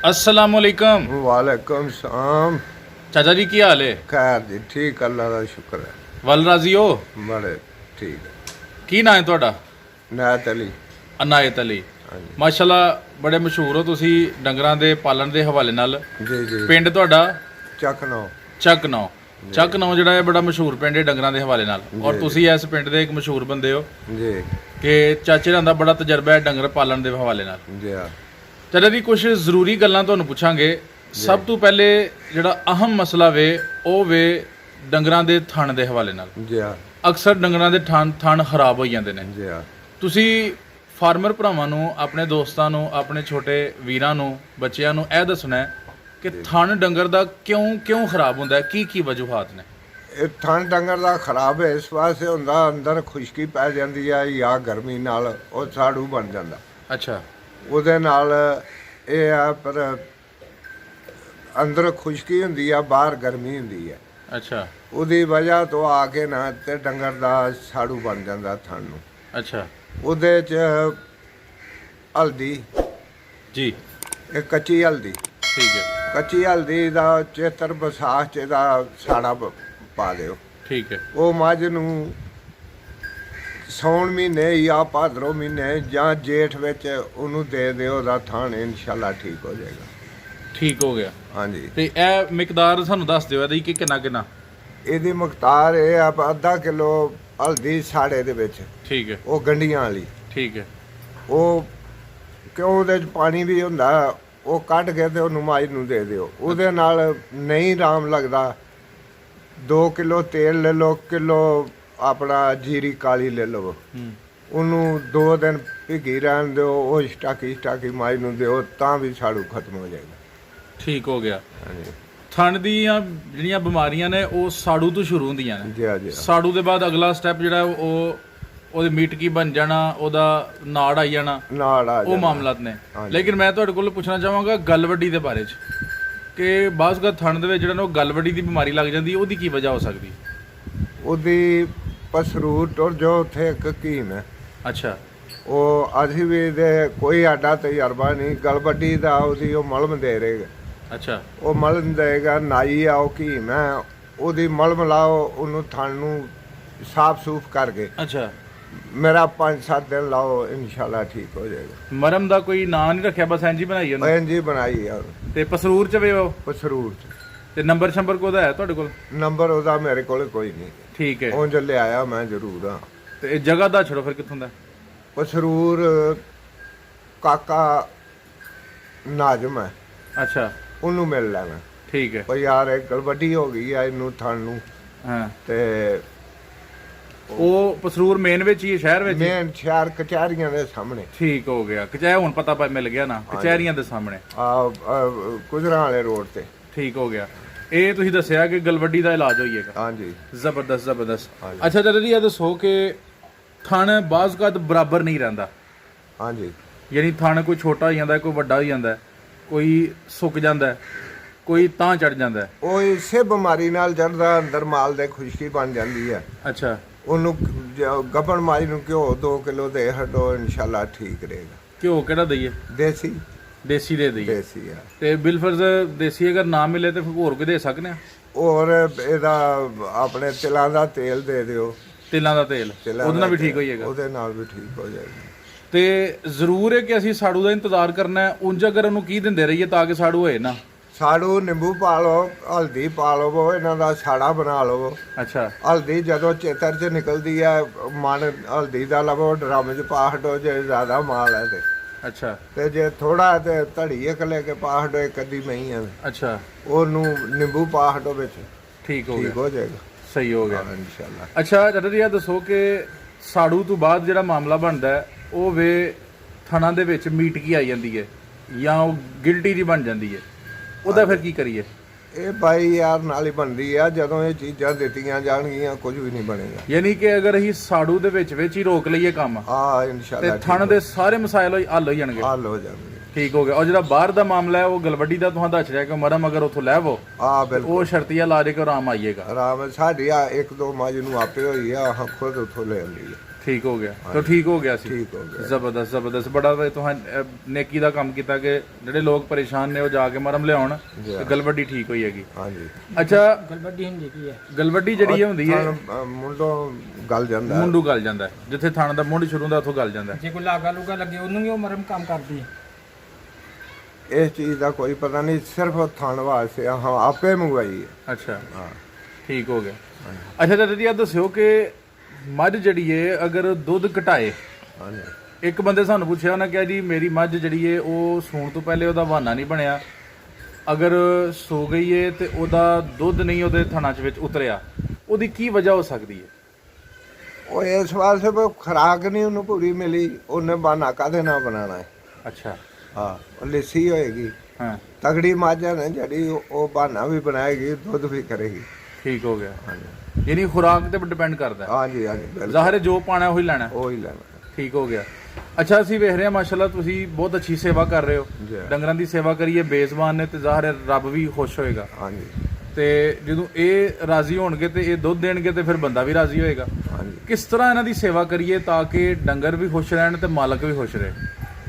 अस्सलाम वालेकुम। वालेकुम सलाम। चाचा जी की हाल है? खैर जी ठीक, अल्लाह का शुक्र है। वल राजी हो? बड़े ठीक। की नाम है ਤੁਹਾਡਾ? नायत अली। ਅਨਾਇਤ ਅਲੀ। ਹਾਂਜੀ ਮਾਸ਼ਾਅੱਲਾ ਬੜੇ ਮਸ਼ਹੂਰ ਹੋ ਤੁਸੀਂ ਡੰਗਰਾਂ ਦੇ ਪਾਲਣ ਦੇ ਹਵਾਲੇ ਨਾਲ। ਜੀ ਜੀ। ਪਿੰਡ ਤੁਹਾਡਾ ਚੱਕ ਨੋ। ਚੱਕਨੌ। ਚੱਕਨੌ ਜਿਹੜਾ ਹੈ ਬੜਾ ਮਸ਼ਹੂਰ ਪਿੰਡ ਹੈ ਡੰਗਰਾਂ ਦੇ ਹਵਾਲੇ ਨਾਲ, ਔਰ ਤੁਸੀਂ ਇਸ ਪਿੰਡ ਦੇ ਇੱਕ ਮਸ਼ਹੂਰ ਬੰਦੇ ਹੋ ਜੀ ਕਿ ਚਾਚੇ ਨਾਲ ਦਾ ਬੜਾ ਤਜਰਬਾ ਹੈ ਡੰਗਰ ਪਾਲਣ ਦੇ ਹਵਾਲੇ ਨਾਲ। ਜੀ ਹਾਂ। ਚਾਚਾ ਜੀ ਕੁਝ ਜ਼ਰੂਰੀ ਗੱਲਾਂ ਤੁਹਾਨੂੰ ਪੁੱਛਾਂਗੇ। ਸਭ ਤੋਂ ਪਹਿਲੇ ਜਿਹੜਾ ਅਹਿਮ ਮਸਲਾ ਵੇ ਉਹ ਵੇ ਡੰਗਰਾਂ ਦੇ ਥਣ ਦੇ ਹਵਾਲੇ ਨਾਲ। ਜੀ ਹਾਂ। ਅਕਸਰ ਡੰਗਰਾਂ ਦੇ ਥਣ ਖਰਾਬ ਹੋ ਜਾਂਦੇ ਨੇ। ਜੀ ਹਾਂ। ਤੁਸੀਂ ਫਾਰਮਰ ਭਰਾਵਾਂ ਨੂੰ, ਆਪਣੇ ਦੋਸਤਾਂ ਨੂੰ, ਆਪਣੇ ਛੋਟੇ ਵੀਰਾਂ ਨੂੰ, ਬੱਚਿਆਂ ਨੂੰ ਇਹ ਦੱਸਣਾ ਹੈ ਕਿ ਥਣ ਡੰਗਰ ਦਾ ਕਿਉਂ ਖਰਾਬ ਹੁੰਦਾ ਹੈ, ਕੀ ਵਜੂਹਾਤ ਨੇ? ਇਹ ਥਣ ਡੰਗਰ ਦਾ ਖਰਾਬ ਹੈ ਇਸ ਵਾਸਤੇ ਹੁੰਦਾ, ਅੰਦਰ ਖੁਸ਼ਕੀ ਪੈ ਜਾਂਦੀ ਹੈ ਜਾਂ ਗਰਮੀ ਨਾਲ ਉਹ ਸਾੜੂ ਬਣ ਜਾਂਦਾ। ਅੱਛਾ। ਉਹਦੇ ਨਾਲ ਇਹ ਆ, ਪਰ ਅੰਦਰ ਖੁਸ਼ਕੀ ਹੁੰਦੀ ਆ, ਬਾਹਰ ਗਰਮੀ ਹੁੰਦੀ ਹੈ। ਅੱਛਾ ਉਹਦੀ ਵਜ੍ਹਾ ਤੋਂ ਆ ਕੇ ਨਾ ਤੇ ਡੰਗਰ ਦਾ ਸਾੜੂ ਬਣ ਜਾਂਦਾ ਥਣ ਨੂੰ। ਅੱਛਾ ਉਹਦੇ ਚ ਹਲਦੀ ਜੀ। ਇਹ ਕੱਚੀ ਹਲਦੀ, ਠੀਕ ਹੈ ਕੱਚੀ ਹਲਦੀ ਦਾ ਚੇਤਰ ਵਿਸਾਖ ਚ ਦਾ ਸਾੜਾ ਪਾ ਦਿਓ। ਠੀਕ ਹੈ ਉਹ ਮੱਝ ਨੂੰ ਸੌਣ ਮਹੀਨੇ ਜਾਂ ਭਾਦਰੋਂ ਮਹੀਨੇ ਜਾਂ ਜੇਠ ਵਿੱਚ ਉਹਨੂੰ ਦੇ ਦਿਓ, ਉਹਦਾ ਥਣ ਇਨਸ਼ਾਅੱਲਾ ਠੀਕ ਹੋ ਜਾਏਗਾ। ਠੀਕ ਹੋ ਗਿਆ। ਹਾਂਜੀ। ਤੇ ਇਹ ਮਿਕਦਾਰ ਸਾਨੂੰ ਦੱਸ ਦਿਓ ਇਹਦੀ ਕਿ ਕਿੰਨਾ। ਇਹਦੀ ਮਕਤਾਰ ਇਹ ਆ, ਅੱਧਾ ਕਿਲੋ ਹਲਦੀ ਸਾੜੇ ਦੇ ਵਿੱਚ, ਠੀਕ ਹੈ ਉਹ ਗੰਢੀਆਂ ਵਾਲੀ। ਠੀਕ ਹੈ ਉਹ ਕਿਉਂ ਉਹਦੇ ਚ ਪਾਣੀ ਵੀ ਹੁੰਦਾ, ਉਹ ਕੱਢ ਕੇ ਤੇ ਉਹਨੂੰ ਮਾਈ ਨੂੰ ਦੇ ਦਿਓ। ਉਹਦੇ ਨਾਲ ਨਹੀਂ ਆਰਾਮ ਲੱਗਦਾ, 2 ਕਿਲੋ ਤੇਲ ਲੈ ਲਓ, ਕਿਲੋ ਆਪਣਾ ਜੀਰੀ ਕਾਲੀ ਲੈ ਲਓ, ਉਹਨੂੰ 2 ਦਿਨ ਭਿੱਗੀ ਰਹਿਣ ਦਿਓ, ਉਹ ਸਟਾਕੀ ਮਾਈ ਨੂੰ ਦਿਓ, ਤਾਂ ਵੀ ਸਾੜੂ ਖਤਮ ਹੋ ਜਾਏਗਾ। ਠੀਕ ਹੋ ਗਿਆ। ਹਾਂਜੀ ਥਣ ਦੀਆਂ ਜਿਹੜੀਆਂ ਬਿਮਾਰੀਆਂ ਨੇ ਉਹ ਸਾੜੂ ਤੋਂ ਸ਼ੁਰੂ ਹੁੰਦੀਆਂ ਨੇ। ਜੀ ਜੀ। ਸਾੜੂ ਦੇ ਬਾਅਦ ਅਗਲਾ ਸਟੈਪ ਜਿਹੜਾ ਉਹਦੀ ਮੀਟਕੀ ਬਣ ਜਾਣਾ, ਉਹਦਾ ਨਾੜ ਆਈ ਜਾਣਾ, ਨਾਲ ਆ ਉਹ ਜਾਣਾ। ਮਾਮਲਾਤ ਨੇ। ਹਾਂਜੀ। ਲੇਕਿਨ ਮੈਂ ਤੁਹਾਡੇ ਕੋਲ ਪੁੱਛਣਾ ਚਾਹਾਂਗਾ ਗਲਵੱਡੀ ਦੇ ਬਾਰੇ 'ਚ ਕਿ ਬਾਜ਼ਗਾ ਥਣ ਦੇ ਵਿੱਚ ਜਿਹੜਾ ਨਾ ਉਹ ਗਲਵੱਡੀ ਦੀ ਬਿਮਾਰੀ ਲੱਗ ਜਾਂਦੀ, ਉਹਦੀ ਕੀ ਵਜ੍ਹਾ ਹੋ ਸਕਦੀ? ਉਹਦੀ ਪਸਰੂ ਟੁਰ ਜੋ ਉੱਥੇ ਇੱਕ ਹਕੀਮ ਹੈ, ਅੱਛਾ ਉਹ ਅਸੀਂ ਵੀ ਦੇ ਕੋਈ ਆਡਾ ਤਜਰਬਾ ਨਹੀਂ, ਗਲਬੱਡੀ ਦਾ ਉਹਦੀ ਉਹ ਮਲਮ ਦੇ ਰਹੇਗਾ। ਅੱਛਾ ਉਹ ਮਲਮ ਦੇਗਾ, ਨਾਈ ਆ ਉਹ ਹਕੀਮ ਹੈ, ਉਹਦੀ ਮਲਮ ਲਾਓ, ਉਹਨੂੰ ਥਣ ਨੂੰ ਸਾਫ ਸੂਫ ਕਰਕੇ ਅੱਛਾ। ਮੇਰਾ 5-7 ਦਿਨ ਲਾਓ, ਇਨਸ਼ਾਅੱਲਾ ਠੀਕ ਹੋ ਜਾਏਗਾ। ਮਰਮ ਦਾ ਕੋਈ ਨਾਂ ਨਹੀਂ ਰੱਖਿਆ, ਬਸ ਇੰਜ ਹੀ ਬਣਾਈ ਉਹਨੇ। ਇੰਜ ਹੀ ਬਣਾਈ ਆ ਤੇ ਪਸਰੂਰ ਚ ਵੇ ਉਹ ਪਸਰੂਰ ਚ। ਤੇ ਨੰਬਰ ਸ਼ੰਬਰ ਕੋਦਾ ਹੈ ਤੁਹਾਡੇ ਕੋਲ? ਨੰਬਰ ਉਹਦਾ ਮੇਰੇ ਕੋਲ ਕੋਈ ਨਹੀਂ। ਠੀਕ ਹੈ। ਉਂਝ ਲਿਆਇਆ ਮੈਂ ਜ਼ਰੂਰ ਹਾਂ। ਤੇ ਇਹ ਜਗ੍ਹਾ ਦਾ ਛੜੋ ਫਿਰ ਕਿੱਥੋਂ ਦਾ? ਪਸਰੂਰ ਕਾਕਾ ਨਾਜ਼ਮ ਹੈ, ਅੱਛਾ ਉਹਨੂੰ ਮਿਲ ਲੈਣਾ। ਠੀਕ ਹੈ। ਉਹ ਯਾਰ ਇਹ ਗਲਬੱਡੀ ਹੋ ਗਈ ਆ ਇਹਨੂੰ ਥਣ ਨੂੰ, ਹਾਂ ਤੇ ਉਹ ਪਸਰੂਰ ਮੇਨ ਵਿੱਚ ਹੀ ਹੈ, ਸ਼ਹਿਰ ਵਿੱਚ ਹੀ? ਮੇਨ ਸ਼ਹਿਰ ਕਚਹਿਰੀਆਂ ਦੇ ਸਾਹਮਣੇ। ਠੀਕ ਹੋ ਗਿਆ। ਕਚਹਿਰੀ ਹੁਣ ਪਤਾ ਮਿਲ ਗਿਆ ਨਾ, ਕਚਹਿਰੀਆਂ ਦੇ ਸਾਹਮਣੇ ਆ ਗੁਜਰਾਂ ਵਾਲੇ ਰੋਡ ਤੇ। ਠੀਕ ਹੋ ਗਿਆ। ਇਹ ਤੁਸੀਂ ਦੱਸਿਆ ਕਿ ਗਲਵੱਡੀ ਦਾ ਇਲਾਜ ਹੋਈਏਗਾ। ਹਾਂਜੀ ਜ਼ਬਰਦਸਤ। ਹਾਂਜੀ। ਅੱਛਾ ਚਾਚਾ ਜੀ ਇਹ ਦੱਸੋ ਕਿ ਥਣ ਬਾਜ਼ ਕਦ ਬਰਾਬਰ ਨਹੀਂ ਰਹਿੰਦਾ, ਹਾਂਜੀ। ਯਾਨੀ ਥਣ ਕੋਈ ਛੋਟਾ ਹੋ ਜਾਂਦਾ, ਕੋਈ ਵੱਡਾ ਹੋ ਜਾਂਦਾ, ਕੋਈ ਸੁੱਕ ਜਾਂਦਾ, ਕੋਈ ਤਾਂ ਚੜ ਜਾਂਦਾ। ਉਹ ਇਸੇ ਬਿਮਾਰੀ ਨਾਲ ਚੜਦਾ, ਅੰਦਰ ਮਾਲ ਦੇ ਖੁਸ਼ਕੀ ਬਣ ਜਾਂਦੀ ਹੈ। ਅੱਛਾ। ਉਹਨੂੰ ਗੱਭਣ ਮਾਈ ਨੂੰ ਘਿਓ 2 ਕਿਲੋ ਦੇ ਹਟੋ, ਇਨਸ਼ਾਅੱਲਾ ਠੀਕ ਰਹੇਗਾ। ਘਿਓ ਕਿਹੜਾ ਦਈਏ? ਦੇਸੀ ਦੇਸੀ ਦੇ ਦਈਏ। ਦੇਸੀ ਆ। ਤੇ ਬਿਲਫਰਜ਼ ਦੇਸੀ ਅਗਰ ਨਾ ਮਿਲੇ ਤੇ ਫਿਰ ਹੋਰ ਕੋਈ ਦੇ ਸਕਨੇ ਆ? ਔਰ ਇਹਦਾ ਆਪਣੇ ਤਿਲਾਂ ਦਾ ਤੇਲ ਦੇ ਦਿਓ। ਤਿਲਾਂ ਦਾ ਤੇਲ, ਤਿਲਾਂ ਉਹਦੇ ਨਾਲ ਵੀ ਦਾ ਠੀਕ ਤੇਲ, ਹੋਈਏਗਾ? ਉਹਦੇ ਨਾਲ ਵੀ ਠੀਕ ਹੋ ਜਾਏਗਾ। ਤੇ ਜ਼ਰੂਰ ਹੈ ਕਿ ਅਸੀਂ ਸਾੜੂ ਦਾ ਇੰਤਜ਼ਾਰ ਕਰਨਾ ਹੈ। ਉਂਝ ਅਗਰ ਉਹਨੂੰ ਕੀ ਦਿੰਦੇ ਰਹੀਏ ਤਾਂ ਕਿ ਸਾੜੂ ਹੋਏ ਨਾ? ਸਾੜੂ ਨਿੰਬੂ ਪਾ ਲਓ, ਹਲਦੀ ਪਾ ਲਵੋ, ਇਹਨਾਂ ਦਾ ਸਾੜਾ ਬਣਾ ਲਵੋ। ਅੱਛਾ। ਹਲਦੀ ਜਦੋਂ ਚੇਤਰ ਚ ਨਿਕਲਦੀ ਹੈ, ਮਨ ਹਲਦੀ ਦਾ ਲਵੋ, ਡਰਮ ਚ ਪਾ ਹਟੋ ਜੇ ਜ਼ਿਆਦਾ ਮਾਲ ਹੈ ਤੇ। ਅੱਛਾ ਤੇ ਜੇ ਥੋੜਾ ਤੇ ਧੜੀ ਇੱਕ ਲੈ ਕੇ ਪਾ ਹਟੋ, ਇੱਕ ਅੱਧੀ ਮਹੀਂ ਹੈ, ਅੱਛਾ। ਉਹਨੂੰ ਨਿੰਬੂ ਪਾ ਹਟੋ ਵਿੱਚ, ਠੀਕ ਹੋ ਠੀਕ ਗਿਆ, ਹੋ ਜਾਏਗਾ। ਸਹੀ ਹੋ ਗਿਆ। ਇਨਸ਼ਾਅੱਲਾ। ਅੱਛਾ ਚਾਚਾ ਜੀ ਇਹ ਦੱਸੋ ਕਿ ਸਾੜੂ ਤੋਂ ਬਾਅਦ ਜਿਹੜਾ ਮਾਮਲਾ ਬਣਦਾ ਹੈ ਉਹ ਵੇ ਥਣਾਂ ਦੇ ਵਿੱਚ ਮੀਟਕੀ ਆਈ ਜਾਂਦੀ ਹੈ ਜਾਂ ਉਹ ਗਿਲਟੀ ਜੀ ਬਣ ਜਾਂਦੀ ਹੈ, ਉਹਦਾ ਫਿਰ ਕੀ ਕਰੀਏ? ਇਹ ਬਾਈ ਯਾਰ ਨਾਲ ਹੀ ਬਣਦੀ ਆ, ਜਦੋਂ ਇਹ ਚੀਜ਼ਾਂ ਦਿੱਤੀਆਂ ਜਾਣਗੀਆਂ ਕੁਝ ਵੀ ਨਹੀਂ ਬਣੇਗਾ। ਯਾਨੀ ਕਿ ਅਗਰ ਅਸੀਂ ਸਾੜੂ ਦੇ ਵਿੱਚ ਹੀ ਰੋਕ ਲਈਏ ਕੰਮ ਆ ਤੇ ਇਨਸ਼ਾਅੱਲਾ ਥਣ ਦੇ ਸਾਰੇ ਮਸਾਇਲ ਹੱਲ ਹੋ ਜਾਣਗੇ। ਹੱਲ ਹੋ ਜਾਣਗੇ। ਠੀਕ ਹੋ ਗਿਆ। ਔਰ ਜਿਹੜਾ ਬਾਹਰ ਦਾ ਮਾਮਲਾ ਹੈ ਉਹ ਗਲਵੱਡੀ ਦਾ ਤੁਹਾਨੂੰ ਦੱਸ ਰਿਹਾ ਕਿ ਮਰਮ ਅਗਰ ਉੱਥੋਂ ਲੈਵੋ ਆ ਬਿਲਕੁਲ ਉਹ ਸ਼ਰਤੀਆ ਲਾ ਦੇ ਕੇ ਆਰਾਮ ਆਈਏਗਾ। ਆਰਾਮ ਸਾਡੀ ਆ 1-2 ਮੱਝ ਨੂੰ ਆਪੇ ਹੋਈ ਆ, ਖੁਦ ਉੱਥੋਂ ਲੈ ਲਈ। ਠੀਕ ਹੋ ਗਿਆ ਤਾਂ ਠੀਕ ਹੋ ਗਿਆ ਸੀ। ਠੀਕ ਹੋ ਗਿਆ। ਜ਼ਬਰਦਸਤ ਜ਼ਬਰਦਸਤ ਬੜਾ ਵਾ ਤੁਹਾਂ ਨੇਕੀ ਦਾ ਕੰਮ ਕੀਤਾ ਕਿ ਜਿਹੜੇ ਲੋਕ ਪਰੇਸ਼ਾਨ ਨੇ ਉਹ ਜਾ ਕੇ ਮਰਮ ਲਿਆਉਣ ਤੇ ਗਲਵੱਡੀ ਠੀਕ ਹੋਈ ਹੈਗੀ। ਹਾਂਜੀ। ਅੱਛਾ ਗਲਵੱਡੀ ਹੁੰਦੀ ਕੀ ਹੈ? ਗਲਵੱਡੀ ਜਿਹੜੀ ਹੁੰਦੀ ਹੈ ਮੁੰਡੋਂ ਗਲ ਜਾਂਦਾ, ਮੁੰਡੂ ਗਲ ਜਾਂਦਾ, ਜਿੱਥੇ ਥਣ ਦਾ ਮੁੰਡ ਸ਼ੁਰੂ ਹੁੰਦਾ ਉੱਥੋਂ ਗਲ ਜਾਂਦਾ। ਜੇ ਕੋਈ ਲਾਗਾ ਲੂਗਾ ਲੱਗੇ ਉਹਨੂੰ ਵੀ ਉਹ ਮਰਮ ਕੰਮ ਕਰਦੀ ਹੈ? ਇਸ ਚੀਜ਼ ਦਾ ਕੋਈ ਪਤਾ ਨਹੀਂ, ਸਿਰਫ ਥਣ ਵਾਸਤੇ ਹਾਂ ਆਪੇ ਮੰਗਵਾਈ ਹੈ। ਅੱਛਾ ਹਾਂ ਠੀਕ ਹੋ ਗਿਆ। ਅੱਛਾ ਤਾਂ ਜੀ ਦੱਸਿਓ ਕਿ ਮੱਝ ਜਿਹੜੀ ਏ ਅਗਰ ਦੁੱਧ ਘਟਾਏ, ਹਾਂਜੀ। ਇੱਕ ਬੰਦੇ ਸਾਨੂੰ ਪੁੱਛਿਆ ਉਹਨਾਂ ਕਿਹਾ ਜੀ ਮੇਰੀ ਮੱਝ ਜਿਹੜੀ ਏ ਉਹ ਸੂਣ ਤੋਂ ਪਹਿਲੇ ਉਹਦਾ ਬਹਾਨਾ ਨਹੀਂ ਬਣਿਆ, ਅਗਰ ਸੋ ਗਈ ਏ ਤੇ ਉਹਦਾ ਦੁੱਧ ਨਹੀਂ ਉਹਦੇ ਥਣਾਂ 'ਚ ਵਿੱਚ ਉਤਰਿਆ, ਉਹਦੀ ਕੀ ਵਜ੍ਹਾ ਹੋ ਸਕਦੀ ਹੈ? ਉਹ ਇਸ ਵਾਸਤੇ ਵੀ ਖੁਰਾਕ ਨਹੀਂ ਉਹਨੂੰ ਪੂਰੀ ਮਿਲੀ, ਉਹਨੇ ਬਹਾਨਾ ਕਾਹਦੇ ਨਾਲ ਬਣਾਉਣਾ ਹੈ। ਅੱਛਾ ਹਾਂ ਉਹ ਲੱਸੀ ਹੋਏਗੀ, ਹਾਂ ਤਗੜੀ ਮੱਝ ਹੈ ਨਾ ਜਿਹੜੀ ਉਹ ਬਹਾਨਾ ਵੀ ਬਣਾਏਗੀ, ਦੁੱਧ ਵੀ ਕਰੇਗੀ। ਠੀਕ ਹੋ ਗਿਆ। ਹਾਂਜੀ ਯਾਨੀ ਖੁਰਾਕ ਤੇ ਡਿਪੈਂਡ ਕਰਦਾ ਹੈ। ਹਾਂਜੀ ਹਾਂਜੀ ਬਿਲਕੁਲ, ਜ਼ਾਹਿਰ ਹੈ ਜੋ ਪਾਣਾ ਉਹੀ ਲੈਣਾ। ਉਹ ਹੀ ਲੈਣਾ। ਠੀਕ ਹੋ ਗਿਆ। ਅੱਛਾ ਅਸੀਂ ਵੇਖ ਰਹੇ ਹਾਂ ਮਾਸ਼ਾਅੱਲਾ ਤੁਸੀਂ ਬਹੁਤ ਅੱਛੀ ਸੇਵਾ ਕਰ ਰਹੇ ਹੋ, ਜੀ। ਡੰਗਰਾਂ ਦੀ ਸੇਵਾ ਕਰੀਏ ਬੇਜ਼ਬਾਨ ਨੇ ਤੇ ਜ਼ਾਹਿਰ ਹੈ ਰੱਬ ਵੀ ਖੁਸ਼ ਹੋਏਗਾ। ਹਾਂਜੀ ਤੇ ਜਦੋਂ ਇਹ ਰਾਜ਼ੀ ਹੋਣਗੇ ਤੇ ਇਹ ਦੁੱਧ ਦੇਣਗੇ ਤੇ ਫਿਰ ਬੰਦਾ ਵੀ ਰਾਜ਼ੀ ਹੋਏਗਾ। ਹਾਂਜੀ। ਕਿਸ ਤਰ੍ਹਾਂ ਇਹਨਾਂ ਦੀ ਸੇਵਾ ਕਰੀਏ ਤਾਂ ਕਿ ਡੰਗਰ ਵੀ ਖੁਸ਼ ਰਹਿਣ ਤੇ ਮਾਲਕ ਵੀ ਖੁਸ਼ ਰਹੇ?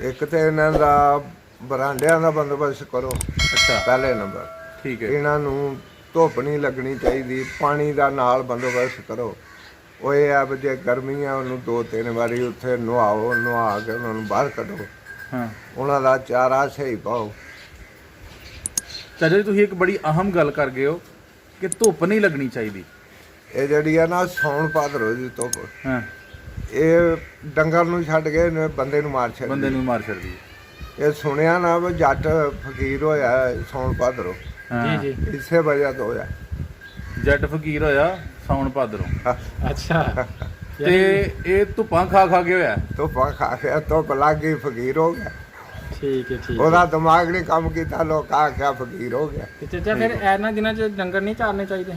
ਇੱਕ ਤੇ ਇਹਨਾਂ ਦਾ ਬਰਾਂਡਿਆਂ ਦਾ ਬੰਦੋਬਸਤ ਕਰੋ, ਅੱਛਾ ਪਹਿਲੇ ਨੰਬਰ। ਠੀਕ ਹੈ। ਇਹਨਾਂ ਨੂੰ ਧੁੱਪ ਨਹੀਂ ਲੱਗਣੀ ਚਾਹੀਦੀ, ਪਾਣੀ ਦਾ ਨਾਲ ਬੰਦੋਬਸਤ ਕਰੋ। ਉਹ ਇਹ ਆ ਵੀ ਜੇ ਗਰਮੀ ਆ ਉਹਨੂੰ 2-3 ਵਾਰੀ ਉੱਥੇ ਨਹਾਓ, ਨਹਾ ਕੇ ਉਹਨਾਂ ਨੂੰ ਬਾਹਰ ਕੱਢੋ, ਹਾਂ ਉਹਨਾਂ ਦਾ ਚਾਰਾ ਸਹੀ ਪਾਓ। ਚਾਚਾ ਜੀ ਤੁਸੀਂ ਇੱਕ ਬੜੀ ਅਹਿਮ ਗੱਲ ਕਰ ਗਏ ਹੋ ਕਿ ਧੁੱਪ ਨਹੀਂ ਲੱਗਣੀ ਚਾਹੀਦੀ। ਇਹ ਜਿਹੜੀ ਆ ਨਾ ਸੌਣ ਭਾਦਰੋਂ ਦੀ ਧੁੱਪ, ਹਾਂ ਇਹ ਡੰਗਰ ਨੂੰ ਛੱਡ ਕੇ ਇਹਨੇ ਬੰਦੇ ਨੂੰ ਮਾਰ ਛੱਡਦੀ। ਬੰਦੇ ਨੂੰ ਮਾਰ ਛੱਡਦੀ ਹੈ। ਇਹ ਸੁਣਿਆ ਨਾ ਵੀ ਜੱਟ ਫਕੀਰ ਹੋਇਆ ਸੌਣ ਭਾਦਰੋਂ, ਹਾਂ ਜੀ ਜੀ। ਇਸੇ ਵਜ੍ਹਾ ਤੋਂ ਹੋਇਆ। ਜੱਟ ਫਕੀਰ ਹੋਇਆ ਸਾਉਣ ਭਾਦਰੋਂ। ਅੱਛਾ। ਤੇ ਇਹ ਧੁੱਪਾਂ ਖਾ ਖਾ ਕੇ ਹੋਇਆ। ਧੁੱਪਾਂ ਖਾ ਕੇ ਧੁੱਪ ਲੱਗ ਗਈ, ਫਕੀਰ ਹੋ ਗਿਆ। ਠੀਕ ਹੈ ਠੀਕ ਹੈ। ਉਹਦਾ ਦਿਮਾਗ ਨਹੀਂ ਕੰਮ ਕੀਤਾ, ਲੋਕ ਆਖਿਆ ਫਕੀਰ ਹੋ ਗਿਆ। ਤੇ ਚਾਚਾ ਫਿਰ ਇਹਨਾਂ ਦਿਨਾਂ 'ਚ ਡੰਗਰ ਨਹੀਂ ਚਾਰਨੇ ਚਾਹੀਦੇ?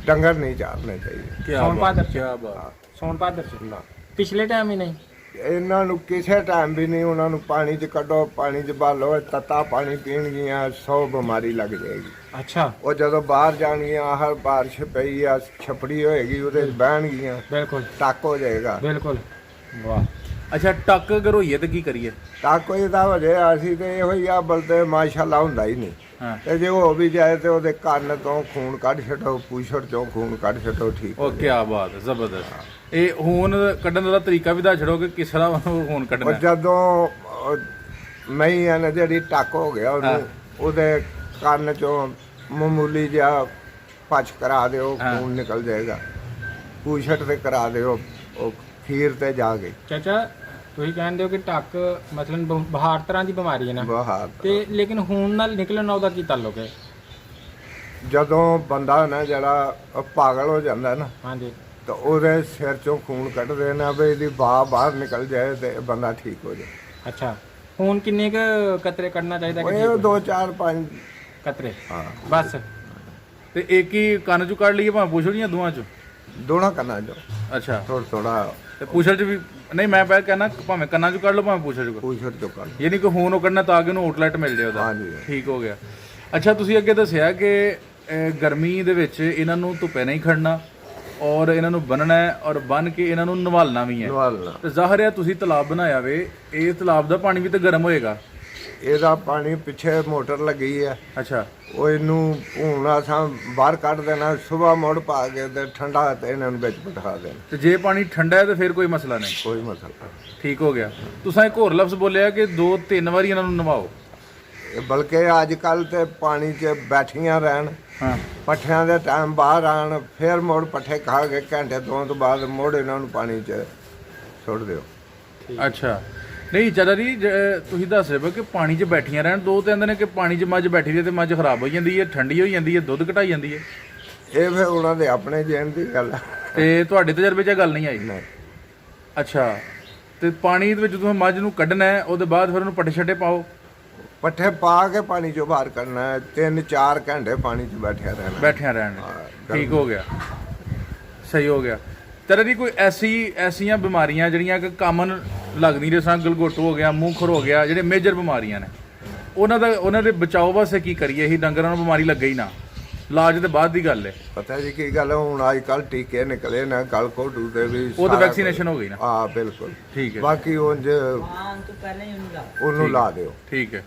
ਡੰਗਰ ਨਹੀਂ ਚਾਰਨੇ ਚਾਹੀਦੇ। ਕੀ ਸੌਣ ਭਾਦਰ ਕੀ ਬਾਤ। ਸੌਣ ਭਾਦਰ 'ਚ ਨਾ ਪਿਛਲੇ ਟਾਈਮ ਹੀ ਨਹੀਂ? ਇਹਨਾਂ ਨੂੰ ਕਿਸੇ ਟਾਈਮ ਵੀ ਨਹੀਂ, ਉਹਨਾਂ ਨੂੰ ਪਾਣੀ 'ਚ ਕੱਢੋ, ਪਾਣੀ 'ਚ ਬਾਲੋ, ਤੱਤਾ ਪਾਣੀ ਪੀਣਗੀਆਂ 100 ਬਿਮਾਰੀ ਲੱਗ ਜਾਏਗੀ। ਅੱਛਾ। ਉਹ ਜਦੋਂ ਬਾਹਰ ਜਾਣਗੀਆਂ, ਹਰ ਬਾਰਿਸ਼ ਪਈ ਆ, ਛਪੜੀ ਹੋਏਗੀ, ਉਹਦੇ 'ਚ ਬਹਿਣਗੀਆਂ, ਬਿਲਕੁਲ ਟੱਕ ਹੋ ਜਾਏਗਾ। ਬਿਲਕੁਲ। ਵਾਹ। ਅੱਛਾ ਟੱਕ ਅਗਰ ਹੋਈਏ ਤੇ ਕੀ ਕਰੀਏ? ਟੱਕ ਇਹਦਾ ਹੋ ਜਾਏ, ਅਸੀਂ ਤੇ ਇਹੋ ਹੀ ਆ, ਬਲਦੇ ਮਾਸ਼ਾਅੱਲਾ ਹੁੰਦਾ ਹੀ ਨਹੀਂ। ਹਾਂ ਤੇ ਜੇ ਹੋ ਵੀ ਜਾਏ ਤੇ ਉਹਦੇ ਕੰਨ ਤੋਂ ਖੂਨ ਕੱਢ ਛੱਡੋ, ਪੂਛੜ ਚੋਂ ਖੂਨ ਕੱਢ ਛੱਡੋ, ਠੀਕ ਹੋ ਉਹ ਕੀ ਬਾਤ ਹੈ, ਜ਼ਬਰਦਸਤ। ਇਹ ਖੂਨ ਕੱਢਣ ਦਾ ਤਰੀਕਾ ਵੀ ਦੱਸ ਛੜੋ ਕਿ ਕਿਸ ਤਰ੍ਹਾਂ ਖੂਨ ਉਹ ਕੱਢਣਾ ਹੈ। ਜਦੋਂ ਮਈ ਆ ਨਾ ਜਿਹੜੀ ਟੱਕ ਹੋ ਗਿਆ ਉਹਨੂੰ, ਉਹਦੇ ਕੰਨ ਚੋਂ ਮਾਮੂਲੀ ਜਿਹਾ ਪਛ ਕਰਾ ਦਿਓ, ਖੂਨ ਨਿਕਲ ਜਾਏਗਾ। ਪੂਛੜ ਤੇ ਕਰਾ ਦਿਓ, ਉਹ ਖੀਰ ਤੇ ਜਾ ਗਈ। ਚਾਚਾ ਤੁਸੀਂ ਕਹਿੰਦੇ ਹੋ ਕਿ ਟੱਕ ਮਤਲਬ ਬਾਹਰ ਤਰ੍ਹਾਂ ਦੀ ਬਿਮਾਰੀ ਹੈ ਨਾ, ਬਾਹਰ ਤੇ ਲੇਕਿਨ ਖੂਨ ਨਾਲ ਨਿਕਲਣ ਨਾਲ ਉਹਦਾ ਕੀ ਤਾਲੁਕ ਹੈ? ਜਦੋਂ ਬੰਦਾ ਨਾ ਜਿਹੜਾ ਪਾਗਲ ਹੋ ਜਾਂਦਾ ਨਾ, ਹਾਂਜੀ। ਤਾਂ ਉਹਦੇ ਸਿਰ ਚੋਂ ਖੂਨ ਕੱਢਦੇ ਨਾ ਵੀ ਇਹਦੀ ਬਾਹਰ ਨਿਕਲ ਜਾਏ ਤੇ ਬੰਦਾ ਠੀਕ ਹੋ ਜਾਏ। ਅੱਛਾ। ਖੂਨ ਕਿੰਨੇ ਕੁ ਕਤਰੇ ਕੱਢਣਾ ਚਾਹੀਦਾ? ਕਿ ਉਹ 2 4 5 ਕਤਰੇ ਹਾਂ, ਬਸ? ਤੇ ਇੱਕ ਹੀ ਕੰਨ ਚੋਂ ਕੱਢ ਲਈਏ ਭਾਵੇਂ ਪੁੱਛੜ ਜਾਂ ਦੋਵਾਂ ਚੋਂ? ਦੋਨਾਂ ਕੰਨਾਂ ਚੋਂ ਅੱਛਾ ਥੋੜਾ ਥੋੜਾ ਤੇ ਪੁੱਛੜ ਚ ਵੀ ਨਹੀਂ, ਮੈਂ ਪਹਿਲਾਂ ਕਹਿਣਾ ਭਾਵੇਂ ਕੰਨਾਂ ਚੋਂ ਕੱਢ ਲਓ ਭਾਵੇਂ ਪੁੱਛੜ ਚੋਂ, ਪੂਛੜ ਚੋਂ ਕੱਢ। ਯਾਨੀ ਕਿ ਖੂਨ ਉਹ ਕੱਢਣਾ ਤਾਂ ਕਿ ਉਹਨੂੰ ਆਊਟਲੈਟ ਮਿਲ ਜਾਏ ਉਹਦਾ। ਹਾਂਜੀ। ਠੀਕ ਹੋ ਗਿਆ। ਅੱਛਾ ਤੁਸੀਂ ਅੱਗੇ ਦੱਸਿਆ ਕਿ ਗਰਮੀ ਦੇ ਵਿੱਚ ਇਹਨਾਂ ਨੂੰ ਧੁੱਪੇ ਨਹੀਂ ਖੜਨਾ ਔਰ ਇਹਨਾਂ ਨੂੰ ਬੰਨਣਾ ਹੈ ਔਰ ਬੰਨ ਕੇ ਇਹਨਾਂ ਨੂੰ ਨਵਾਲਣਾ ਵੀ ਹੈ। ਨਵਾਲਣਾ। ਤੇ ਜ਼ਾਹਿਰ ਹੈ ਤੁਸੀਂ ਤਲਾਬ ਬਣਾਇਆ ਵੇ, ਇਹ ਤਲਾਬ ਦਾ ਪਾਣੀ ਵੀ ਤਾਂ ਗਰਮ ਹੋਏਗਾ। ਇਹਦਾ ਪਾਣੀ ਪਿੱਛੇ ਮੋਟਰ ਲੱਗੀ ਹੈ, ਅੱਛਾ ਉਹ ਇਹਨੂੰ ਹੁਣ ਅਸਾਂ ਬਾਹਰ ਕੱਢ ਦੇਣਾ, ਸਵੇਰ ਮੁੜ ਪਾ ਕੇ ਤੇ ਠੰਡਾ ਤੇ ਇਹਨਾਂ ਨੂੰ ਵਿੱਚ ਬਿਠਾ ਦੇਣਾ। ਤੇ ਜੇ ਪਾਣੀ ਠੰਡਾ ਹੈ ਤਾਂ ਫਿਰ ਕੋਈ ਮਸਲਾ ਨਹੀਂ। ਕੋਈ ਮਸਲਾ ਨਹੀਂ। ਠੀਕ ਹੋ ਗਿਆ। ਤੁਸੀਂ ਇੱਕ ਹੋਰ ਲਫ਼ਜ਼ ਬੋਲਿਆ ਕਿ 2-3 ਵਾਰੀ ਇਹਨਾਂ ਨੂੰ ਨਵਾਓ। ਬਲਕਿ ਅੱਜ ਕੱਲ ਤੇ ਪਾਣੀ 'ਚ ਬੈਠੀਆਂ ਰਹਿਣ, ਹਾਂ ਪੱਠਿਆਂ ਦੇ ਟਾਈਮ ਬਾਹਰ ਆਣ, ਫਿਰ ਮੁੜ ਪੱਠੇ ਖਾ ਕੇ ਘੰਟੇ 2 ਤੋਂ ਬਾਅਦ ਮੁੜ ਇਹਨਾਂ ਨੂੰ ਪਾਣੀ 'ਚ ਸੁੱਟ ਦਿਓ। ਅੱਛਾ ਨਹੀਂ ਚਾਚਾ ਜੀ ਤੁਸੀਂ ਦੱਸ ਰਹੇ ਹੋ ਕਿ ਪਾਣੀ 'ਚ ਬੈਠੀਆਂ ਰਹਿਣ, ਦੋ ਤੇ ਕਹਿੰਦੇ ਨੇ ਕਿ ਪਾਣੀ 'ਚ ਮੱਝ ਬੈਠੀ ਰਹੀ ਤੇ ਮੱਝ ਖਰਾਬ ਹੋ ਜਾਂਦੀ ਹੈ, ਠੰਡੀ ਹੋ ਜਾਂਦੀ ਹੈ, ਦੁੱਧ ਘਟਾਈ ਜਾਂਦੀ ਹੈ। ਇਹ ਫਿਰ ਉਹਨਾਂ ਦੇ ਆਪਣੇ ਜੈਨ ਦੀ ਗੱਲ ਹੈ। ਤੇ ਤੁਹਾਡੇ ਤਜਰਬੇ 'ਚ ਇਹ ਗੱਲ ਨਹੀਂ ਆਈ? ਨਹੀਂ। ਅੱਛਾ ਤੇ ਪਾਣੀ ਦੇ ਵਿੱਚ ਤੁਸੀਂ ਮੱਝ ਨੂੰ ਕੱਢਣਾ ਹੈ, ਉਹਦੇ ਬਾਅਦ ਫਿਰ ਉਹਨੂੰ ਪੱਠੇ ਛੱਟੇ ਪਾਓ। ਪੱਠੇ ਪਾ ਕੇ ਪਾਣੀ 'ਚੋਂ ਬਾਹਰ ਕੱਢਣਾ ਹੈ, 3-4 ਘੰਟੇ ਪਾਣੀ 'ਚ ਬੈਠਿਆ ਰਹਿਣਾ। ਬੈਠਿਆਂ ਰਹਿਣ। ਠੀਕ ਹੋ ਗਿਆ, ਸਹੀ ਹੋ ਗਿਆ। ਤੇਰੇ ਦੀ ਕੋਈ ਐਸੀਆਂ ਬਿਮਾਰੀਆਂ ਜਿਹੜੀਆਂ ਕਿ ਕਾਮਨ ਲੱਗਦੀਆਂ, ਜਿਸ ਤਰ੍ਹਾਂ ਗਲਗੋਟੂ ਹੋ ਗਿਆ, ਮੂੰਹ ਖੁਰ ਹੋ ਗਿਆ, ਜਿਹੜੇ ਮੇਜਰ ਬਿਮਾਰੀਆਂ ਨੇ, ਉਹਨਾਂ ਦੇ ਬਚਾਓ ਵਾਸਤੇ ਕੀ ਕਰੀਏ? ਇਹੀ ਡੰਗਰਾਂ ਨੂੰ ਬਿਮਾਰੀ ਲੱਗੇ ਹੀ ਨਾ। ਇਲਾਜ ਦੇ ਬਾਅਦ ਦੀ ਗੱਲ ਹੈ। ਪਤਾ ਜੀ ਕੀ ਗੱਲ ਹੈ, ਹੁਣ ਅੱਜ ਕੱਲ ਟੀਕੇ ਨਿਕਲੇ ਨੇ ਗਲ ਘੋਟੂ ਤੇ ਵੀ ਉਹ ਤਾਂ ਸਾਰਾ ਵੈਕਸੀਨੇਸ਼ਨ ਹੋ ਗਈ ਨਾ। ਹਾਂ ਬਿਲਕੁਲ ਠੀਕ ਹੈ ਬਾਕੀ ਉਂਝ ਉਹਨੂੰ ਲਾ ਦਿਓ, ਠੀਕ ਹੈ।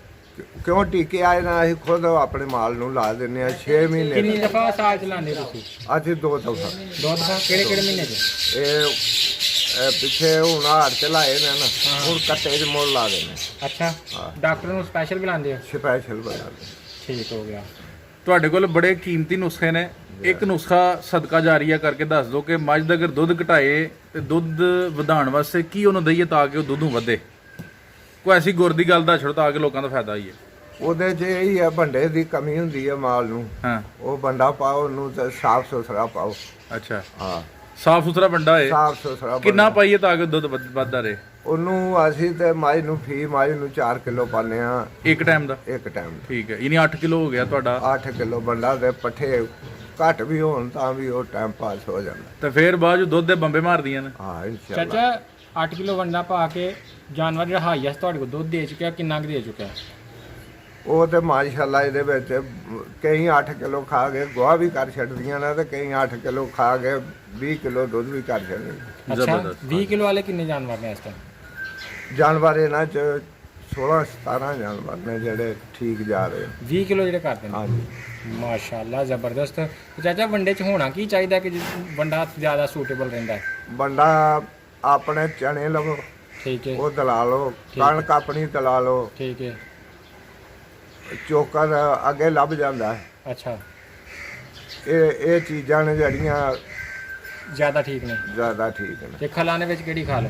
ਕਿਉਂ ਟੀਕੇ ਆਏ ਨਾ ਅਸੀਂ ਖੁਦ ਆਪਣੇ ਮਾਲ ਨੂੰ ਲਾ ਦਿੰਨੇ ਆ 6 ਮਹੀਨੇ ਕਿੰਨੀ ਦਫਾ ਸਾਲ ਚਲਾਉਂਦੇ ਤੁਸੀਂ? ਅੱਜ 2 ਦਫਾ 2 ਦਫਾ? ਕਿਹੜੇ ਕਿਹੜੇ ਮਹੀਨੇ 'ਚ? ਇਹ ਪਿੱਛੇ ਹੁਣ ਹਾੜ ਚਲਾਏ ਨੇ ਨਾ, ਹੁਣ ਕੱਟੇ ਚ ਮੋੜ ਲਾ ਦੇਣੇ, ਅੱਛਾ, ਹਾਂ। ਡਾਕਟਰ ਨੂੰ ਸਪੈਸ਼ਲ ਬੁਲਾਉਂਦੇ ਹੋ? ਸਪੈਸ਼ਲ ਬਣਾ ਦੇ। ਠੀਕ ਹੋ ਗਿਆ। ਤੁਹਾਡੇ ਕੋਲ ਬੜੇ ਕੀਮਤੀ ਨੁਸਖੇ ਨੇ, ਇੱਕ ਨੁਸਖਾ ਸਦਕਾ ਜਾਰੀਆ ਕਰਕੇ ਦੱਸ ਦਿਓ ਕਿ ਮੱਝ ਦਾ ਅਗਰ ਦੁੱਧ ਘਟਾਏ ਤੇ ਦੁੱਧ ਵਧਾਉਣ ਵਾਸਤੇ ਕੀ ਉਹਨੂੰ ਦਈਏ ਤਾਂ ਕਿ ਉਹ ਦੁੱਧੋਂ ਵਧੇ। ਕੋਈ ਐਸੀ ਗੁਰ ਦੀ ਗੱਲ ਦਾ ਛੜੋ ਤਾਂ ਕਿ ਲੋਕਾਂ ਦਾ ਫਾਇਦਾ ਹੀ ਹੈ। ਉਹਦੇ 'ਚ ਇਹੀ ਆ, ਭੰਡੇ ਦੀ ਕਮੀ ਹੁੰਦੀ ਹੈ ਮਾਲ ਨੂੰ, ਹਾਂ, ਉਹ ਬੰਡਾ ਪਾਓ ਉਹਨੂੰ ਤੇ ਸਾਫ ਸੁਥਰਾ ਪਾਓ। ਅੱਛਾ, ਹਾਂ ਸਾਫ ਸੁਥਰਾ ਬੰਦਾ ਹੈ। ਸਾਫ ਸੁਥਰਾ ਕਿੰਨਾ ਬੰਡਾ। ਪਾਈਏ ਤਾਂ ਕਿ ਦੁੱਧ ਵੱਧਦਾ ਰਹੇ? ਉਹਨੂੰ ਅਸੀਂ ਤੇ ਮਾਈ ਨੂੰ 4 ਕਿਲੋ ਪਾਉਂਦੇ ਆ ਇੱਕ ਟਾਈਮ ਦਾ? ਇੱਕ ਟਾਈਮ। ਠੀਕ ਹੈ, ਯਾਨੀ 8 ਕਿਲੋ ਹੋ ਗਿਆ ਤੁਹਾਡਾ। 8 ਕਿਲੋ ਬੰਡਾ ਦੇ ਪੱਠੇ ਘੱਟ ਵੀ ਹੋਣ ਤਾਂ ਵੀ ਉਹ ਟਾਈਮ ਪਾਸ ਹੋ ਜਾਂਦਾ। ਤੇ ਫਿਰ ਬਾਅਦ ਚ ਦੁੱਧ ਦੇ ਬੰਬੇ ਮਾਰਦੀਆਂ ਨੇ। ਹਾਂ ਇਨਸ਼ਾਅੱਲਾ। ਚਾਚਾ 8 ਕਿਲੋ ਵੰਡਾ ਪਾ ਕੇ ਜਾਨਵਰ ਜਿਹੜਾ ਹਾਈਐਸਟ ਤੁਹਾਡੇ ਕੋਲ ਦੁੱਧ ਦੇ ਚੁੱਕਿਆ, ਕਿੰਨਾ ਕੁ ਦੇ ਚੁੱਕਿਆ? ਉਹ ਤੇ ਮਾਸ਼ਾਅੱਲਾ ਇਹਦੇ ਵਿੱਚ ਕਈ 8 ਕਿਲੋ ਖਾ ਕੇ ਗੋਹਾ ਵੀ ਕਰ ਛੱਡਦੀਆਂ ਨੇ ਤੇ ਕਈ 8 ਕਿਲੋ ਖਾ ਕੇ 20 ਕਿਲੋ ਦੁੱਧ ਵੀ ਕਰ ਛੱਡਦੀਆਂ। ਅੱਛਾ, ਜ਼ਬਰਦਸਤ। 20 ਕਿਲੋ ਵਾਲੇ ਕਿੰਨੇ ਜਾਨਵਰ ਨੇ ਇਸ ਟਾਈਮ? ਜਾਨਵਰ ਇਹਨਾਂ ਚ 16-17 ਜਾਨਵਰ ਨੇ ਜਿਹੜੇ ਠੀਕ ਜਾ ਰਹੇ। 20 ਕਿਲੋ ਜਿਹੜੇ ਕਰਦੇ ਨੇ? ਹਾਂਜੀ ਮਾਸ਼ਾਅੱਲਾ ਜ਼ਬਰਦਸਤ। ਤੇ ਚਾਚਾ ਵੰਡੇ 'ਚ ਹੋਣਾ ਕੀ ਚਾਹੀਦਾ ਕਿ ਵੰਡਾ ਜ਼ਿਆਦਾ ਸੂਟੇਬਲ ਰਹਿੰਦਾ ਹੈ? ਬੰਡਾ ਆਪਣੇ ਚਣੇ ਲਵੋ, ਠੀਕ ਹੈ, ਉਹ ਦਲਾ ਲਓ, ਠੀਕ ਹੈ। ਕਣਕ ਆਪਣੀ ਦਲਾ ਲਓ, ਠੀਕ ਹੈ, ਚੋਕਰ ਅੱਗੇ ਲੱਭ ਜਾਂਦਾ ਹੈ। ਅੱਛਾ, ਇਹ ਚੀਜ਼ਾਂ ਨੇ ਜਿਹੜੀਆਂ ਜ਼ਿਆਦਾ ਠੀਕ ਨੇ। ਜ਼ਿਆਦਾ ਠੀਕ ਨੇ। ਤੇ ਖਲਾਣੇ ਵਿੱਚ ਕਿਹੜੀ ਖਾਲ?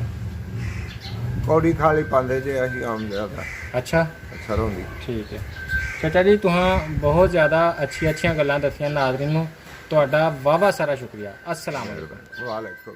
ਕੌੜੀ ਖਾਲੀ ਪਾਉਂਦੇ ਜੇ ਅਸੀਂ ਆਮ ਜ਼ਿਆਦਾ ਅੱਛਾ, ਸਰੋਂ ਦੀ। ਠੀਕ ਹੈ ਚਾਚਾ ਜੀ, ਤੁਸੀਂ ਬਹੁਤ ਜ਼ਿਆਦਾ ਅੱਛੀਆਂ ਗੱਲਾਂ ਦੱਸੀਆਂ ਨਾਜ਼ਰੀਨ ਨੂੰ। ਤੁਹਾਡਾ ਵਾਹਵਾ ਸਾਰਾ ਸ਼ੁਕਰੀਆ। अस्सलाम वालेकुम। ਵਾਲੇਕੁਮ।